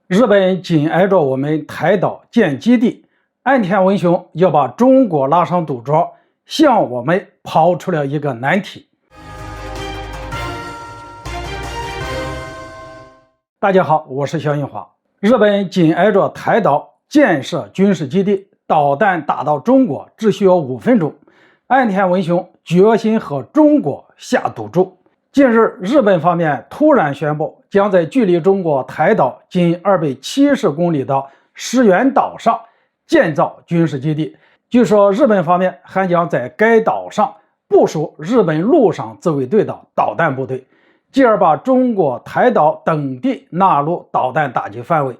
日本紧挨着我们台岛建基地，岸田文雄要把中国拉上赌桌，向我们抛出了一个难题。大家好，我是肖映华。日本紧挨着台岛建设军事基地，导弹打到中国只需要5分钟。岸田文雄决心和中国下赌注。近日，日本方面突然宣布，将在距离中国台岛仅270公里的石垣岛上建造军事基地。据说，日本方面还将在该岛上部署日本陆上自卫队的导弹部队，继而把中国台岛等地纳入导弹打击范围。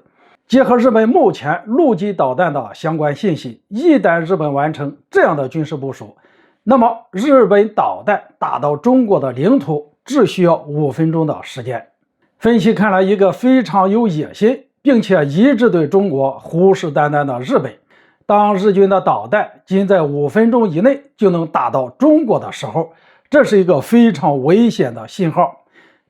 结合日本目前陆基导弹的相关信息，一旦日本完成这样的军事部署，那么日本导弹打到中国的领土只需要5分钟的时间。分析看来，一个非常有野心并且一直对中国虎视眈眈的日本，当日军的导弹仅在5分钟以内就能打到中国的时候，这是一个非常危险的信号。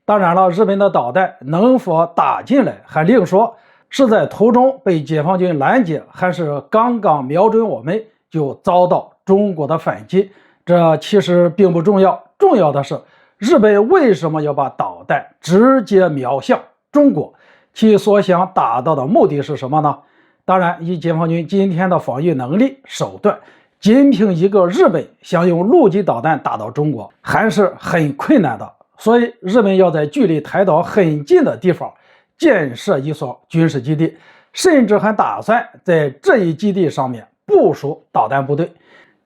当然了，日本的导弹能否打进来还另说，是在途中被解放军拦截，还是刚刚瞄准我们就遭到中国的反击，这其实并不重要。重要的是，日本为什么要把导弹直接瞄向中国？其所想达到的目的是什么呢？当然，以解放军今天的防御能力手段，仅凭一个日本想用陆基导弹打到中国还是很困难的。所以日本要在距离台岛很近的地方建设一所军事基地，甚至还打算在这一基地上面部署导弹部队。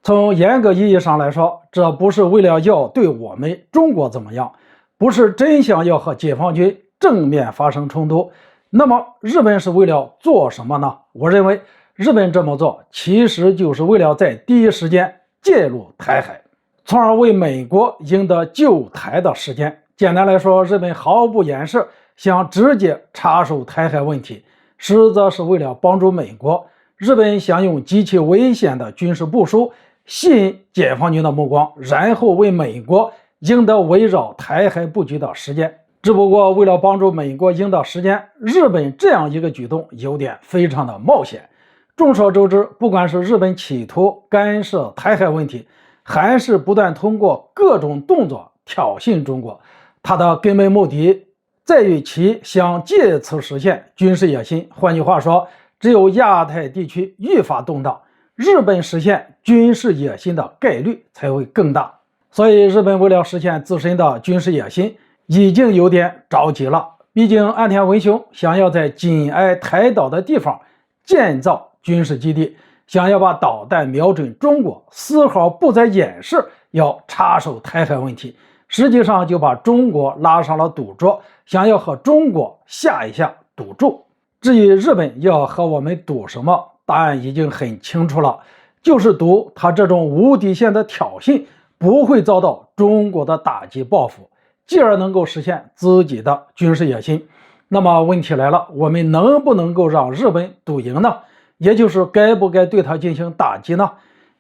从严格意义上来说，这不是为了要对我们中国怎么样，不是真想要和解放军正面发生冲突。那么日本是为了做什么呢？我认为日本这么做其实就是为了在第一时间介入台海，从而为美国赢得救台的时间。简单来说，日本毫不掩饰想直接插手台海问题，实则是为了帮助美国。日本想用极其危险的军事部署吸引解放军的目光，然后为美国赢得围绕台海布局的时间。只不过为了帮助美国赢得时间，日本这样一个举动有点非常的冒险。众所周知，不管是日本企图干涉台海问题，还是不断通过各种动作挑衅中国，它的根本目的在于其想借此实现军事野心。换句话说，只有亚太地区愈发动荡，日本实现军事野心的概率才会更大。所以日本为了实现自身的军事野心，已经有点着急了。毕竟岸田文雄想要在紧挨台岛的地方建造军事基地，想要把导弹瞄准中国，丝毫不再掩饰要插手台海问题，实际上就把中国拉上了赌桌，想要和中国下一下赌注。至于日本要和我们赌什么，答案已经很清楚了，就是赌他这种无底线的挑衅不会遭到中国的打击报复，继而能够实现自己的军事野心。那么问题来了，我们能不能够让日本赌赢呢？也就是该不该对他进行打击呢？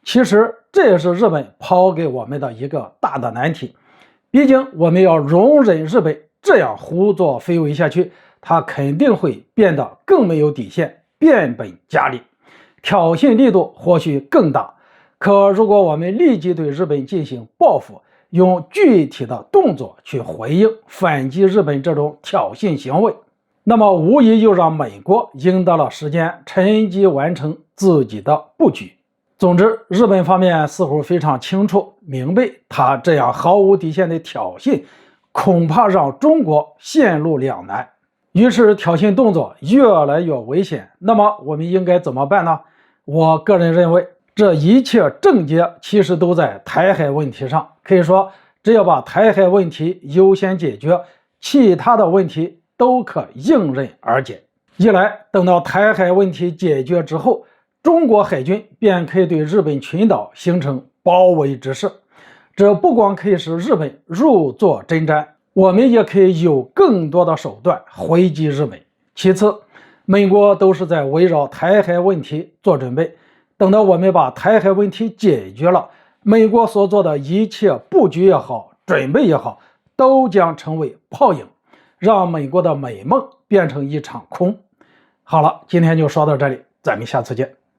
其实这也是日本抛给我们的一个大的难题。毕竟我们要容忍日本这样胡作非为下去，他肯定会变得更没有底线，变本加厉，挑衅力度或许更大。可如果我们立即对日本进行报复，用具体的动作去回应反击日本这种挑衅行为，那么无疑又让美国赢得了时间，趁机完成自己的布局。总之，日本方面似乎非常清楚明白，他这样毫无底线的挑衅恐怕让中国陷入两难，于是挑衅动作越来越危险。那么我们应该怎么办呢？我个人认为，这一切症结其实都在台海问题上。可以说，只要把台海问题优先解决，其他的问题都可迎刃而解。一来，等到台海问题解决之后，中国海军便可以对日本群岛形成包围之势。这不光可以使日本如坐针毡，我们也可以有更多的手段回击日本。其次，美国都是在围绕台海问题做准备，等到我们把台海问题解决了，美国所做的一切布局也好，准备也好，都将成为泡影，让美国的美梦变成一场空。好了，今天就说到这里，咱们下次见。